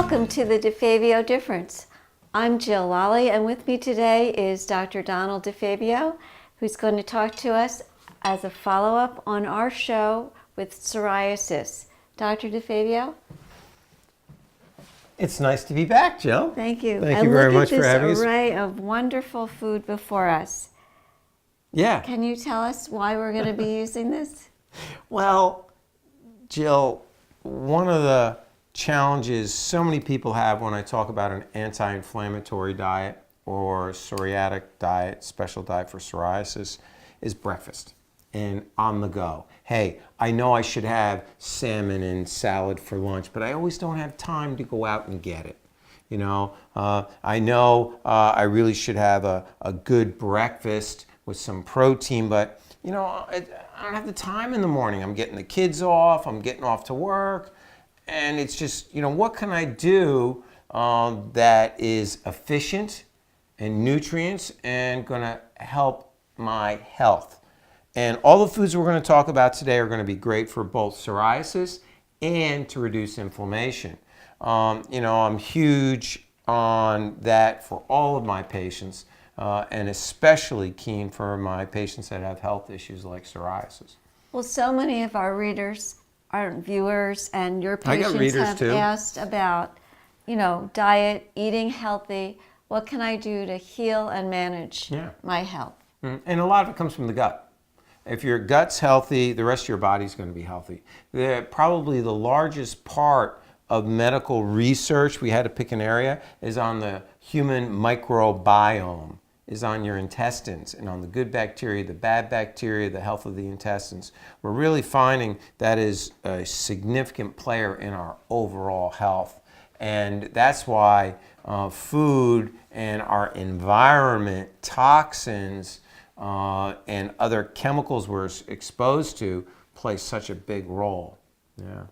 Welcome to the DeFabio Difference. I'm Jill Lally, and with me today is Dr. Donald DeFabio, who's going to talk to us as a follow-up on our show with psoriasis. Dr. DeFabio? It's nice to be back, Jill. Thank you. Thank you very much for having us. Look at this array of wonderful food before us. Yeah. Can you tell us why we're going to be using this? Well, Jill, one of the challenges so many people have when I talk about an anti-inflammatory diet or psoriatic diet, special diet for psoriasis, is breakfast and on the go. Hey, I know I should have salmon and salad for lunch, but I always don't have time to go out and get it. You know, I know I really should have a good breakfast with some protein, but you know, I don't have the time in the morning. I'm getting the kids off, I'm getting off to work, and it's just, you know, what can I do that is efficient and nutrients and gonna help my health? And all the foods we're going to talk about today are going to be great for both psoriasis and to reduce inflammation. You know, I'm huge on that for all of my patients, and especially keen for my patients that have health issues like psoriasis. Well, so many of our readers, our viewers, and your patients have too. Asked about, you know, diet, eating healthy. What can I do to heal and manage my health? And a lot of it comes from the gut. If your gut's healthy, the rest of your body's going to be healthy. Probably the largest part of medical research, we had to pick an area, is on the human microbiome, is on your intestines and on the good bacteria, the bad bacteria, the health of the intestines. We're really finding that is a significant player in our overall health. And that's why food and our environment, toxins, and other chemicals we're exposed to play such a big role. Yeah.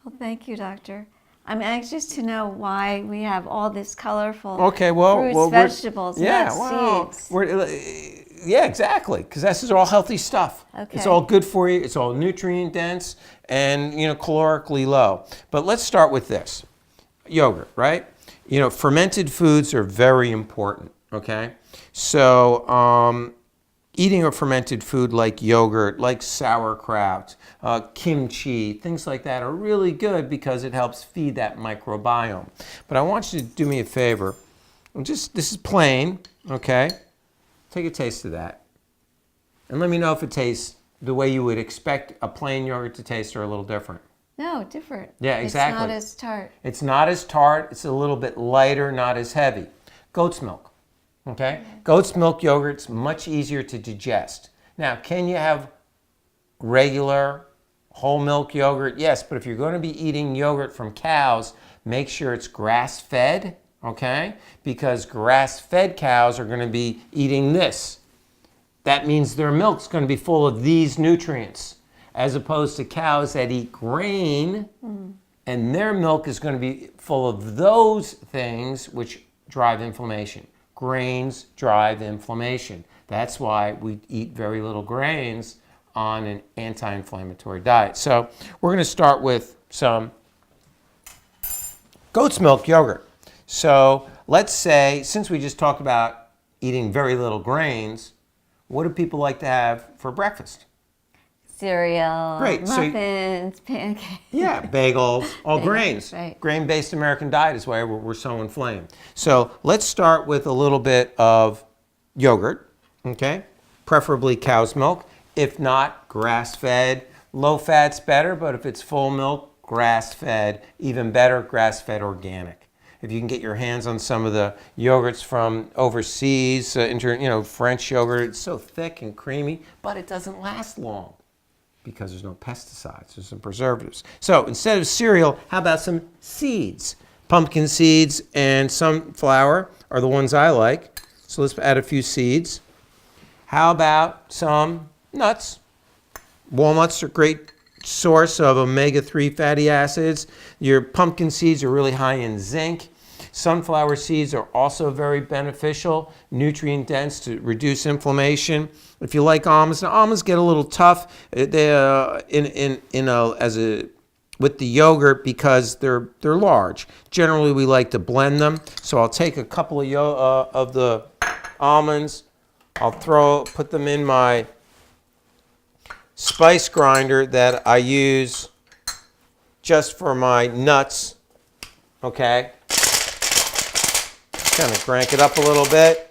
Well, thank you, doctor. I'm anxious to know why we have all this colorful fruits, vegetables, nuts, seeds. Yeah, exactly, because this is all healthy stuff. Okay. It's all good for you. It's all nutrient dense and, you know, calorically low. But let's start with this. Yogurt, right? You know, fermented foods are very important, okay? So, eating a fermented food like yogurt, like sauerkraut, kimchi, things like that are really good because it helps feed that microbiome. But I want you to do me a favor. This is plain, okay? Take a taste of that. And let me know if it tastes the way you would expect a plain yogurt to taste or a little different. No, different. Yeah, exactly. It's not as tart. It's not as tart. It's a little bit lighter, not as heavy. Goat's milk. Okay? Goat's milk yogurt's much easier to digest. Now, can you have regular whole milk yogurt? Yes, but if you're going to be eating yogurt from cows, make sure it's grass-fed, okay? Because grass-fed cows are going to be eating this. That means their milk's going to be full of these nutrients, as opposed to cows that eat grain, and their milk is going to be full of those things which drive inflammation. Grains drive inflammation. That's why we eat very little grains on an anti-inflammatory diet. So we're going to start with some goat's milk yogurt. So let's say, since we just talked about eating very little grains, what do people like to have for breakfast? Cereal, Great. muffins, pancakes. Yeah, bagels, all grains. Right. Grain-based American diet is why we're so inflamed. So let's start with a little bit of yogurt, okay? Preferably cow's milk. If not, grass-fed. Low fat's better, but if it's full milk, grass-fed. Even better, grass-fed organic. If you can get your hands on some of the yogurts from overseas, French yogurt, it's so thick and creamy, but it doesn't last long, because there's no pesticides, there's some preservatives. So instead of cereal, how about some seeds? Pumpkin seeds and sunflower are the ones I like. So let's add a few seeds. How about some nuts? Walnuts are a great source of omega-3 fatty acids. Your pumpkin seeds are really high in zinc. Sunflower seeds are also very beneficial, nutrient dense to reduce inflammation. If you like almonds, now almonds get a little tough. As a with the yogurt because they're large. Generally, we like to blend them. So I'll take a couple of the almonds. I'll put them in my spice grinder that I use just for my nuts. Okay. Kind of crank it up a little bit.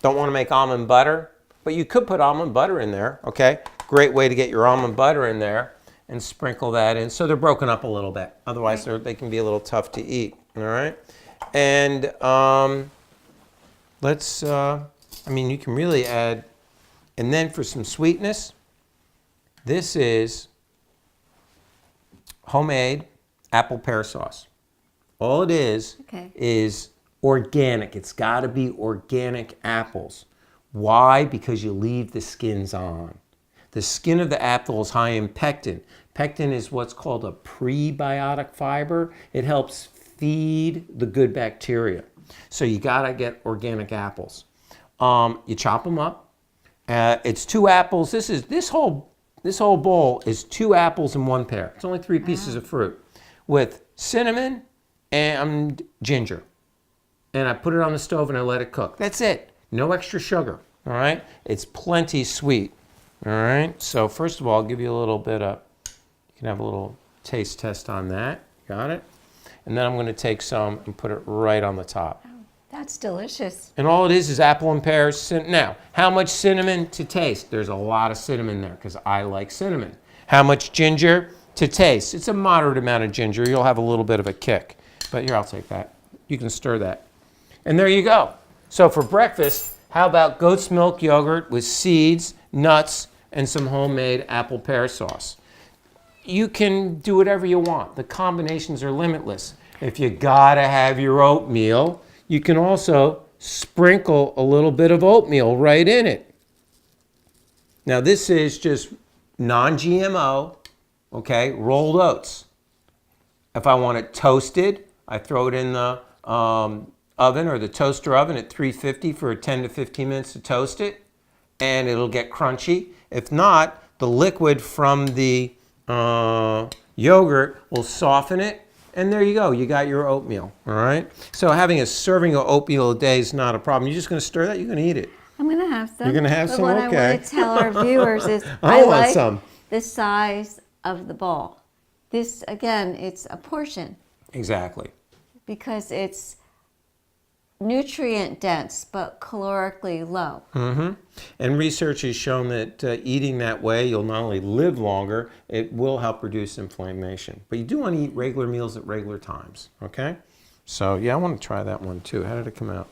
Don't want to make almond butter, but you could put almond butter in there. Okay. Great way to get your almond butter in there. And sprinkle that in so they're broken up a little bit. Otherwise, they can be a little tough to eat. All right, and you can really add, and then for some sweetness, this is homemade apple pear sauce. All it is organic. It's got to be organic apples. Why? Because you leave the skins on. The skin of the apple is high in pectin. Pectin is what's called a prebiotic fiber. It helps feed the good bacteria. So you gotta get organic apples. You chop them up. It's 2 apples. This whole bowl is 2 apples and 1 pear. It's only 3 pieces of fruit with cinnamon and ginger. And I put it on the stove and I let it cook. That's it. No extra sugar. All right. It's plenty sweet. All right, so first of all, I'll give you a little bit of, you can have a little taste test on that. Got it? And then I'm going to take some and put it right on the top. Oh, that's delicious. And all it is apple and pears. Now, how much cinnamon to taste? There's a lot of cinnamon there because I like cinnamon. How much ginger to taste? It's a moderate amount of ginger. You'll have a little bit of a kick. But here, I'll take that. You can stir that. And there you go. So for breakfast, how about goat's milk yogurt with seeds, nuts, and some homemade apple pear sauce? You can do whatever you want. The combinations are limitless. If you gotta have your oatmeal, you can also sprinkle a little bit of oatmeal right in it. Now this is just non-GMO, okay, rolled oats. If I want it toasted, I throw it in the oven or the toaster oven at 350 for 10 to 15 minutes to toast it, and it'll get crunchy. If not, the liquid from the yogurt will soften it, and there you go. You got your oatmeal, all right? So having a serving of oatmeal a day is not a problem. You're just going to stir that? You're going to eat it. I'm going to have some. You're going to have but some? What Okay. I want to tell our viewers is I want like some. the size of the bowl. This, again, it's a portion. Exactly. Because it's nutrient dense but calorically low. Mm-hmm. And research has shown that eating that way, you'll not only live longer, it will help reduce inflammation. But you do want to eat regular meals at regular times, okay? So, yeah, I want to try that one too. How did it come out?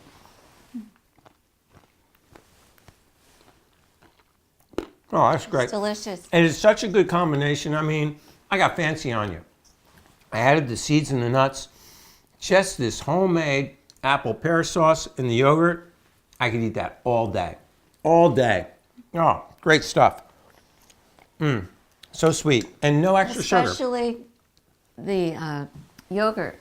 Oh, that's great. It's delicious. And it's such a good combination. I mean, I got fancy on you. I added the seeds and the nuts. Just this homemade apple pear sauce in the yogurt. I could eat that all day. All day. Oh, great stuff. So sweet. And no extra sugar. Especially the yogurt,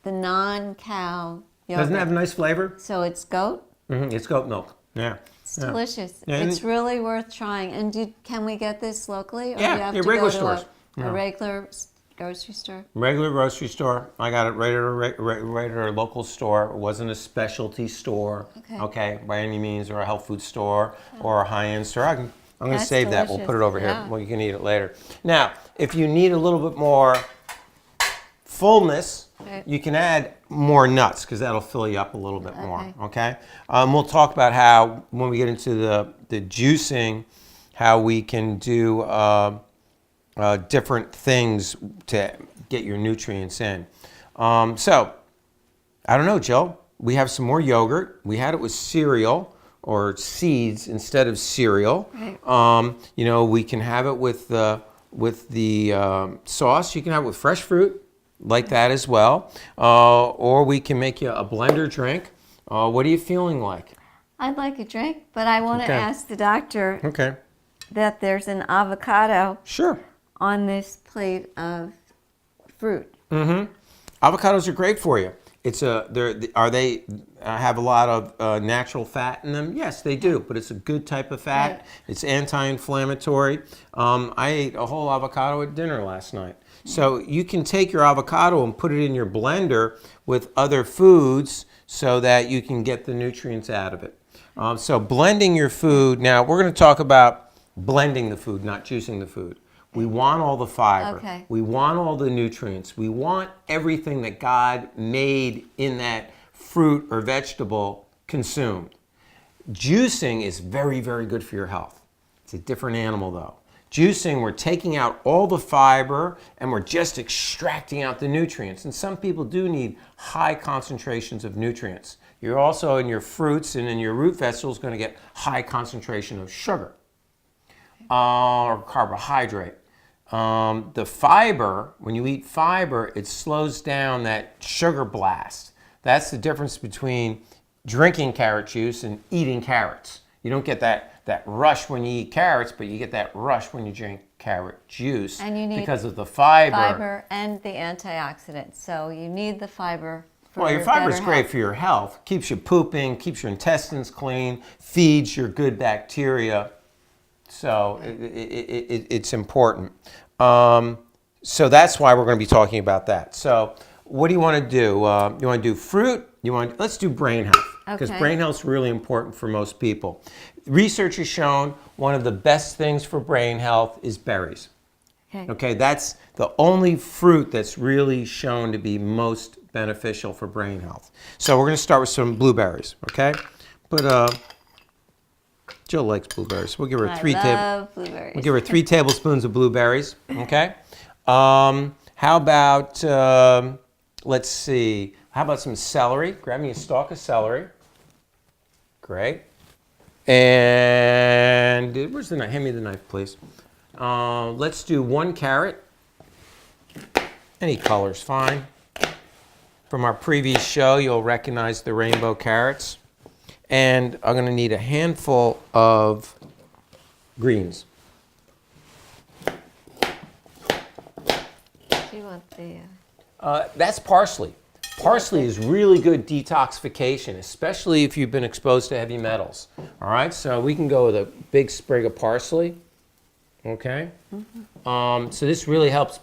the non-cow yogurt. Doesn't it have a nice flavor? So it's goat? It's goat milk. Yeah. It's delicious. Yeah, it's really worth trying. And can we get this locally? Or Yeah, do you have yeah, to regular go stores. to a regular grocery store? Regular grocery store. I got it right at our local store. It wasn't a specialty store, okay, by any means, or a health food store or a high-end store. I'm going to save that. We'll put it over here. Well, you can eat it later. Now, if you need a little bit more fullness, you can add more nuts because that'll fill you up a little bit more, okay? We'll talk about how, when we get into the juicing, how we can do different things to get your nutrients in. So, I don't know, Jill. We have some more yogurt. We had it with cereal or seeds instead of cereal. Right. We can have it with the sauce. You can have it with fresh fruit, like that as well. Or we can make you a blender drink. What are you feeling like? I'd like a drink, but I want to ask the doctor that there's an avocado on this plate of fruit. Avocados are great for you. Are they have a lot of natural fat in them? Yes, they do, but it's a good type of fat. Right. It's anti-inflammatory. I ate a whole avocado at dinner last night. So you can take your avocado and put it in your blender with other foods so that you can get the nutrients out of it. So blending your food. Now we're going to talk about blending the food, not juicing the food. We want all the fiber. Okay. We want all the nutrients. We want everything that God made in that fruit or vegetable consumed. Juicing is very, very good for your health. It's a different animal though. Juicing, we're taking out all the fiber and we're just extracting out the nutrients. And some people do need high concentrations of nutrients. You're also in your fruits and in your root vegetables going to get high concentration of sugar or carbohydrate. The fiber, when you eat fiber, it slows down that sugar blast. That's the difference between drinking carrot juice and eating carrots. You don't get that rush when you eat carrots, but you get that rush when you drink carrot juice And you need because of the fiber. Fiber and the antioxidants. So you need the fiber for Well, your fiber is better great health. for your health. Keeps you pooping, keeps your intestines clean, feeds your good bacteria. So it's important. So that's why we're going to be talking about that. So what do you want to do? You want to do fruit? Let's do brain health. Because Okay. brain health is really important for most people. Research has shown one of the best things for brain health is berries. Okay, that's the only fruit that's really shown to be most beneficial for brain health. So we're going to start with some blueberries, okay? But Jill likes blueberries. We'll give her blueberries. We'll give her 3 tablespoons of blueberries, okay? How about let's see. How about some celery? Grab me a stalk of celery. Great. And where's the knife? Hand me the knife, please. Let's do 1 carrot. Any color's fine. From our previous show, you'll recognize the rainbow carrots. And I'm going to need a handful of greens. Do you want the... That's parsley. Parsley is really good detoxification, especially if you've been exposed to heavy metals. All right, so we can go with a big sprig of parsley. Okay. So this really helps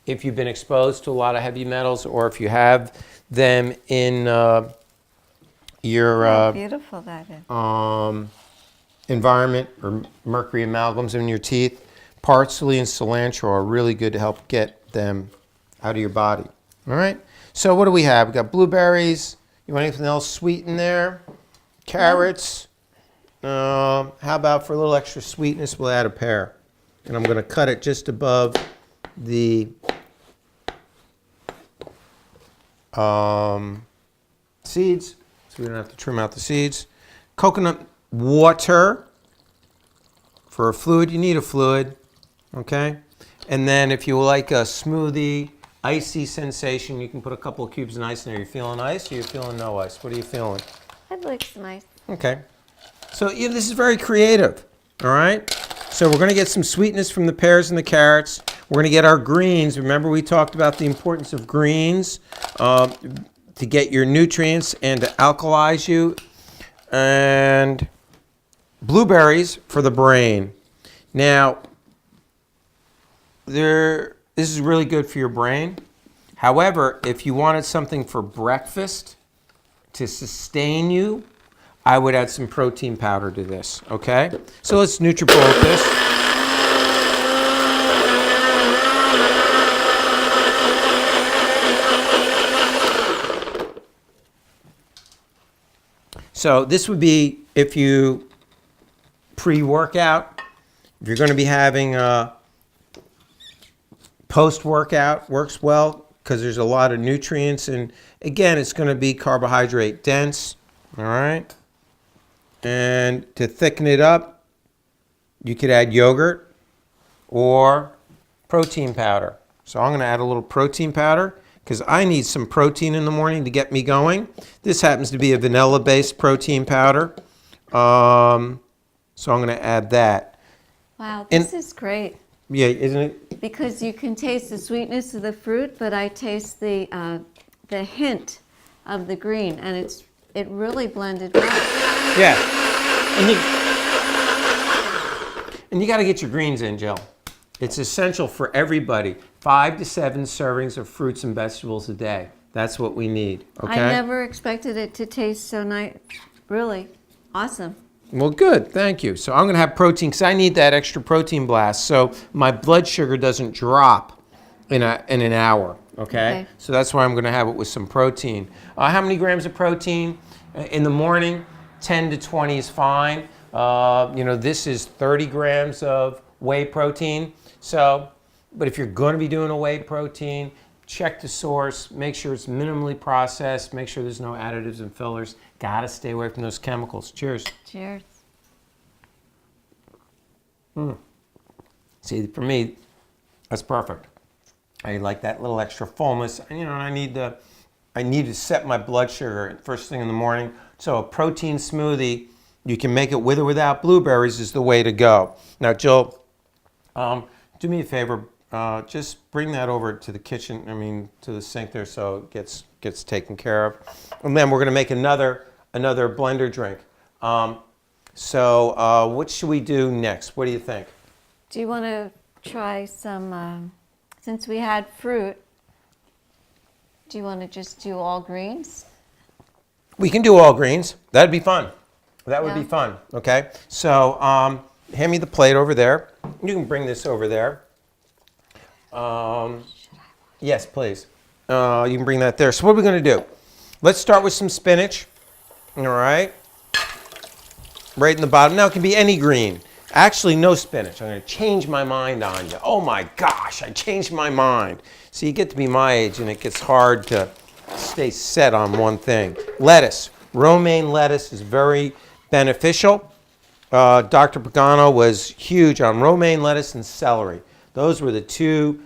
if you've been exposed to a lot of heavy metals, or if you have them in your beautiful that is. environment, or mercury amalgams in your teeth. Parsley and cilantro are really good to help get them out of your body. All right. So what do we have? We got blueberries. You want anything else sweet in there? Carrots. How about for a little extra sweetness, we'll add a pear. And I'm going to cut it just above the seeds, so we don't have to trim out the seeds. Coconut water. For a fluid, you need a fluid. Okay? And then if you like a smoothie, icy sensation, you can put a couple of cubes of ice in there. You feeling ice or you feeling no ice? What are you feeling? That looks nice. Okay. So yeah, this is very creative. All right? So we're going to get some sweetness from the pears and the carrots. We're going to get our greens. Remember we talked about the importance of greens to get your nutrients and to alkalize you. And blueberries for the brain. Now, this is really good for your brain. However, if you wanted something for breakfast to sustain you, I would add some protein powder to this, okay? So let's NutriBullet this. So this would be if you pre-workout, if you're going to be having a post-workout, works well because there's a lot of nutrients, and again, it's going to be carbohydrate dense, all right? And to thicken it up, you could add yogurt or protein powder. So I'm going to add a little protein powder because I need some protein in the morning to get me going. This happens to be a vanilla-based protein powder. So I'm going to add that. Wow, this is great. Yeah, isn't it? Because you can taste the sweetness of the fruit, but I taste the hint of the green, and it really blended well. Yeah. And you got to get your greens in, Jill. It's essential for everybody. 5 to 7 servings of fruits and vegetables a day. That's what we need, okay? I never expected it to taste so nice. Really awesome. Well, good. Thank you. So I'm going to have protein because I need that extra protein blast so my blood sugar doesn't drop in an hour, okay? So that's why I'm going to have it with some protein. How many grams of protein? In the morning, 10 to 20 is fine. This is 30 grams of whey protein. So, but if you're going to be doing a whey protein, check the source, make sure it's minimally processed, make sure there's no additives and fillers. Got to stay away from those chemicals. Cheers. Cheers. See, for me, that's perfect. I like that little extra fullness. And, I need to set my blood sugar first thing in the morning. So a protein smoothie, you can make it with or without blueberries, is the way to go. Now, Jill, do me a favor. Just bring that over to the kitchen, to the sink there so it gets taken care of. And then we're going to make another blender drink. So what should we do next? What do you think? Do you want to try some, since we had fruit, do you want to just do all greens? We can do all greens. That'd be fun. That would be fun, okay? So hand me the plate over there. You can bring this over there. Yes, please. You can bring that there. So what are we going to do? Let's start with some spinach. All right. Right in the bottom. Now it can be any green. Actually, no spinach. I'm going to change my mind on you. Oh my gosh, I changed my mind. See, you get to be my age and it gets hard to stay set on one thing. Lettuce. Romaine lettuce is very beneficial. Dr. Pagano was huge on romaine lettuce and celery. Those were the two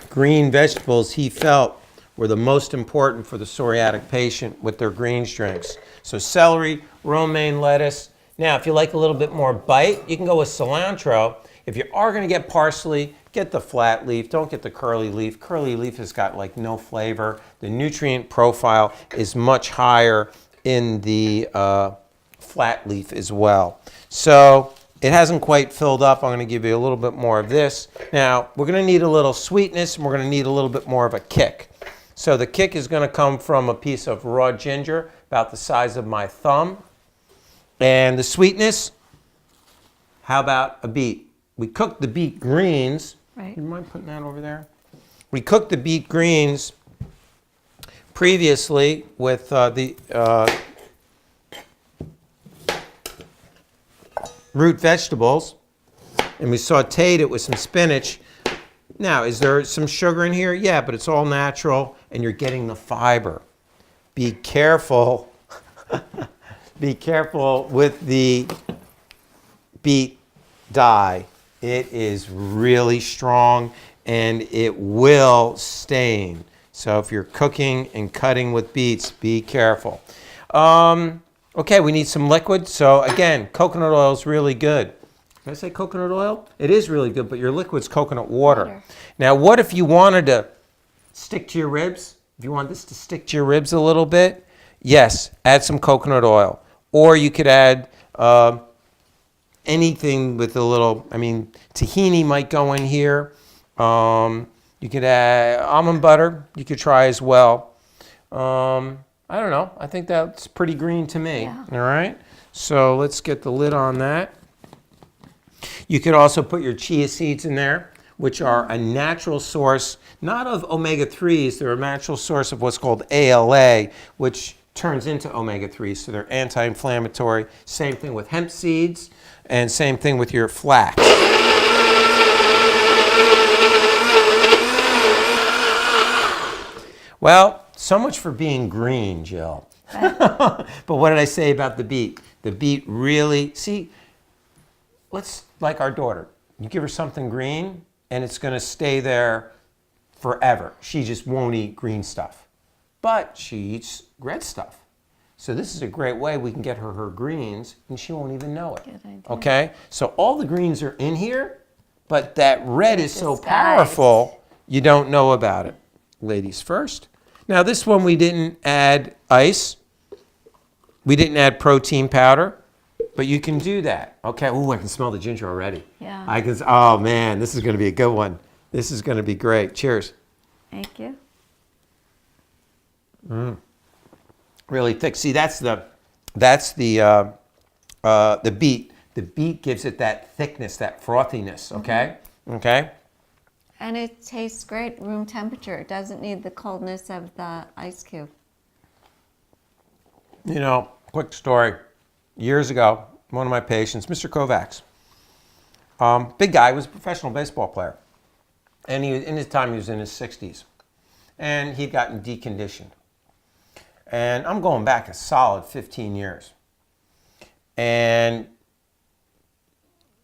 green vegetables he felt were the most important for the psoriatic patient with their greens drinks. So celery, romaine lettuce. Now, if you like a little bit more bite, you can go with cilantro. If you are going to get parsley, get the flat leaf. Don't get the curly leaf. Curly leaf has got like no flavor. The nutrient profile is much higher in the flat leaf as well. So it hasn't quite filled up. I'm going to give you a little bit more of this. Now, we're going to need a little sweetness, and we're going to need a little bit more of a kick. So the kick is going to come from a piece of raw ginger, about the size of my thumb. And the sweetness, how about a beet? We cooked the beet greens. Right. You mind putting that over there? We cooked the beet greens previously with the root vegetables, and we sauteed it with some spinach. Now, is there some sugar in here? Yeah, but it's all natural, and you're getting the fiber. Be careful. Be careful with the beet dye. It is really strong, and it will stain. So if you're cooking and cutting with beets, be careful. Okay, we need some liquid. So again, coconut oil is really good. Did I say coconut oil? It is really good, but your liquid's coconut water. Now, what if you wanted to stick to your ribs? If you want this to stick to your ribs a little bit, yes, add some coconut oil. Or you could add anything with a little, tahini might go in here. You could add almond butter. You could try as well. I don't know. I think that's pretty green to me. Yeah. All right. So let's get the lid on that. You could also put your chia seeds in there, which are a natural source, not of omega-3s. They're a natural source of what's called ALA, which turns into omega-3s. So they're anti-inflammatory. Same thing with hemp seeds, and same thing with your flax. Well, so much for being green, Jill. But what did I say about the beet? The beet really, see, let's, like our daughter, you give her something green and it's going to stay there forever. She just won't eat green stuff. But she eats red stuff. So this is a great way we can get her greens and she won't even know it. Good idea. Okay? So all the greens are in here, but that red is so powerful, you don't know about it. Ladies first. Now this one we didn't add ice. We didn't add protein powder, but you can do that. Okay. Ooh, I can smell the ginger already. Yeah. I can. Oh man, this is going to be a good one. This is going to be great. Cheers. Thank you. Really thick. See, that's the beet. The beet gives it that thickness, that frothiness. Okay. Okay. And it tastes great room temperature. It doesn't need the coldness of the ice cube. You know, quick story. Years ago, one of my patients, Mr. Kovacs, big guy, was a professional baseball player. And he was, in his time, he was in his 60s. And he'd gotten deconditioned. And I'm going back a solid 15 years. And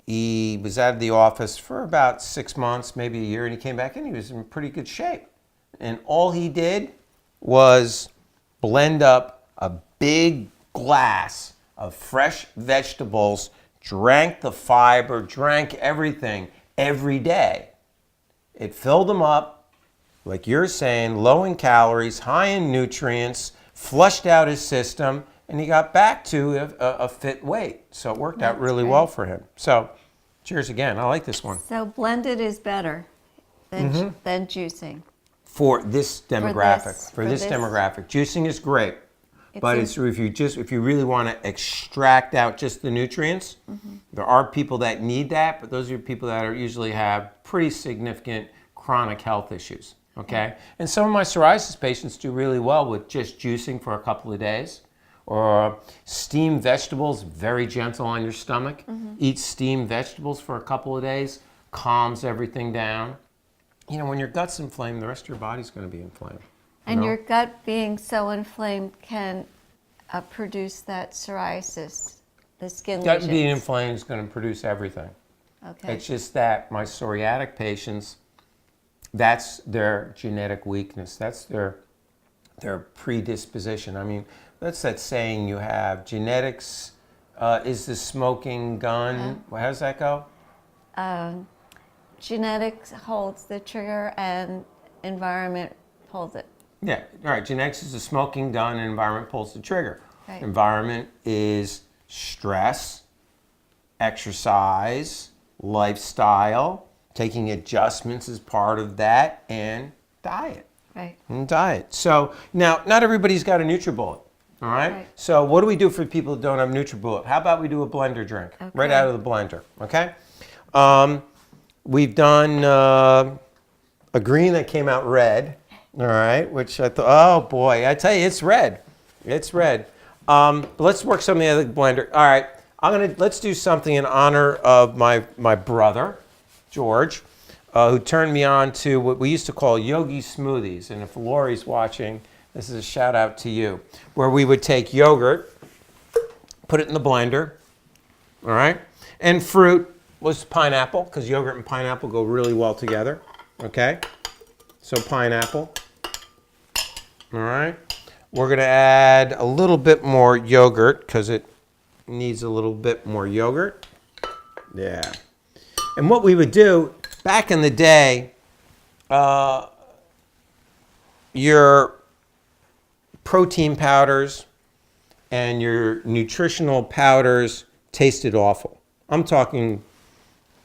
he was out of the office for about 6 months, maybe a year, and he came back and he was in pretty good shape. And all he did was blend up a big glass of fresh vegetables, drank the fiber, drank everything every day. It filled him up, like you're saying, low in calories, high in nutrients, flushed out his system, and he got back to a fit weight. So it worked out really well for him. So cheers again. I like this one. So blended is better than juicing. For this demographic. For this this demographic. Juicing is great. But if you really want to extract out just the nutrients, there are people that need that, but those are people that usually have pretty significant chronic health issues. Okay? And some of my psoriasis patients do really well with just juicing for a couple of days. Or steamed vegetables, very gentle on your stomach. Eat steamed vegetables for a couple of days, calms everything down. You know, when your gut's inflamed, the rest of your body's going to be inflamed. And your gut being so inflamed can produce that psoriasis, the skin lesions. Gut being inflamed is going to produce everything. Okay. It's just that my psoriatic patients, that's their genetic weakness. That's their predisposition. I mean, that's that saying you have, genetics is the smoking gun. How does that go? Genetics holds the trigger and environment pulls it. Yeah, all right. Genetics is the smoking gun and environment pulls the trigger. Right. Environment is stress, exercise, lifestyle, taking adjustments as part of that, and diet. Right. And diet. So now, not everybody's got a NutriBullet. All right? So what do we do for people that don't have NutriBullet? How about we do a blender drink right out of the blender? Okay. We've done a green that came out red. All right, which I thought, oh boy, I tell you, it's red. It's red. But let's work some of the other blender. All right, let's do something in honor of my brother, George, who turned me on to what we used to call yogi smoothies. And if Lori's watching, this is a shout out to you, where we would take yogurt, put it in the blender, all right, and fruit was pineapple, because yogurt and pineapple go really well together, okay? So pineapple. All right. We're going to add a little bit more yogurt because it needs a little bit more yogurt. Yeah. And what we would do back in the day, your protein powders and your nutritional powders tasted awful. I'm talking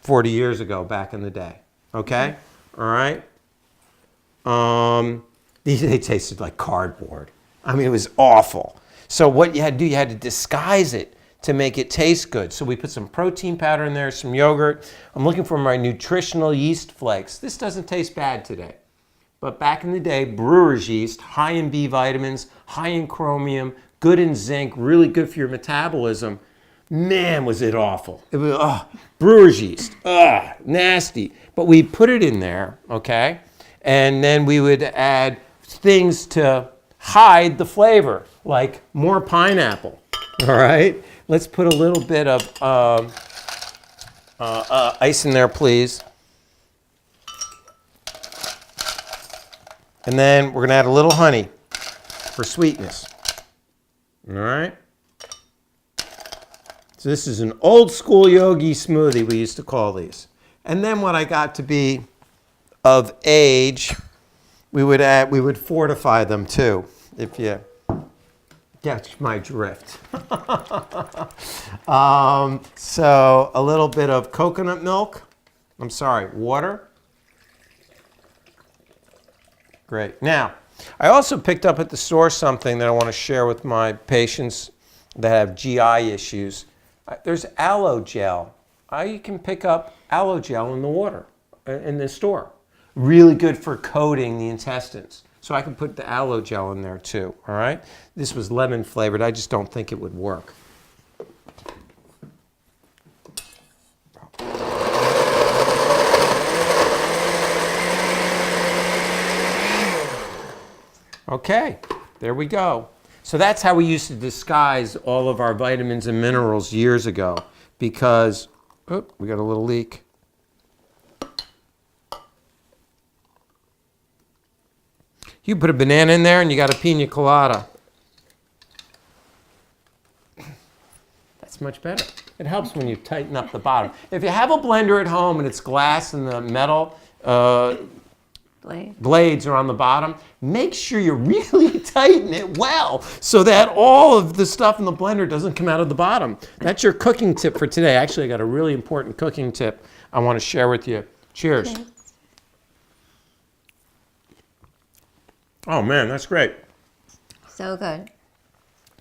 40 years ago back in the day. Okay? All right? They tasted like cardboard. I mean, it was awful. So what you had to do, you had to disguise it to make it taste good. So we put some protein powder in there, some yogurt. I'm looking for my nutritional yeast flakes. This doesn't taste bad today. But back in the day, brewer's yeast, high in B vitamins, high in chromium, good in zinc, really good for your metabolism. Man, was it awful. It was, brewer's yeast, nasty. But we put it in there, okay? And then we would add things to hide the flavor, like more pineapple, all right? Let's put a little bit of ice in there, please. And then we're going to add a little honey for sweetness, all right? So this is an old school yogi smoothie, we used to call these. And then when I got to be of age, we would fortify them too, if you catch my drift. So a little bit of coconut milk. I'm sorry, water. Great. Now, I also picked up at the store something that I want to share with my patients that have GI issues. There's aloe gel. You can pick up aloe gel in the water, in the store. Really good for coating the intestines. So I can put the aloe gel in there too, all right? This was lemon flavored. I just don't think it would work. Okay, there we go. So that's how we used to disguise all of our vitamins and minerals years ago, because, oh, we got a little leak. You put a banana in there and you got a pina colada. That's much better. It helps when you tighten up the bottom. If you have a blender at home and it's glass and the metal blades are on the bottom, make sure you really tighten it well so that all of the stuff in the blender doesn't come out of the bottom. That's your cooking tip for today. Actually, I got a really important cooking tip I want to share with you. Cheers. Okay. Oh man, that's great. So good.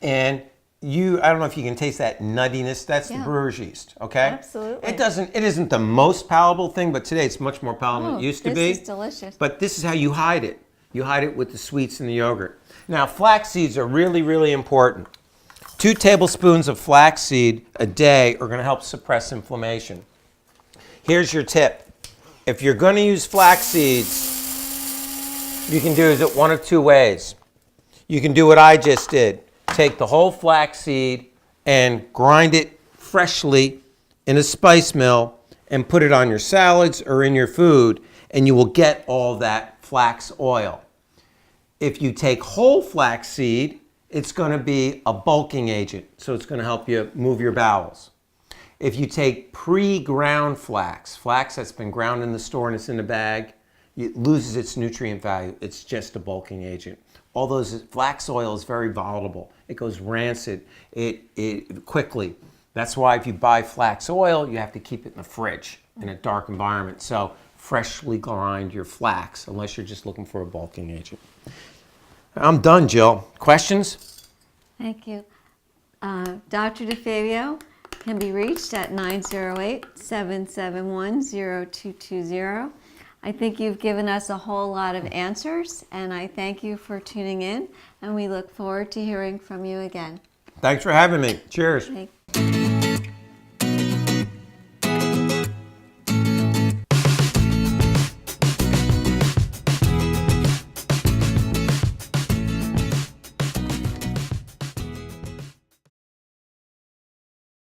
And I don't know if you can taste that nuttiness. That's the brewer's yeast, okay? Absolutely. It isn't the most palatable thing, but today it's much more palatable than it used to be. This is delicious. But this is how you hide it. You hide it with the sweets in the yogurt. Now, flax seeds are really, really important. 2 tablespoons of flaxseed a day are going to help suppress inflammation. Here's your tip. If you're going to use flax seeds, you can do it one of 2 ways. You can do what I just did. Take the whole flax seed and grind it freshly in a spice mill and put it on your salads or in your food, and you will get all that flax oil. If you take whole flax seed, it's going to be a bulking agent, so it's going to help you move your bowels. If you take pre-ground flax that's been ground in the store and it's in a bag, it loses its nutrient value. It's just a bulking agent. All those flax oil is very volatile. It goes rancid it quickly. That's why if you buy flax oil, you have to keep it in the fridge in a dark environment. So freshly grind your flax, unless you're just looking for a bulking agent. I'm done, Jill. Questions? Thank you. Dr. DeFabio can be reached at 908-771-0220. I think you've given us a whole lot of answers, and I thank you for tuning in, and we look forward to hearing from you again. Thanks for having me. Cheers. Thank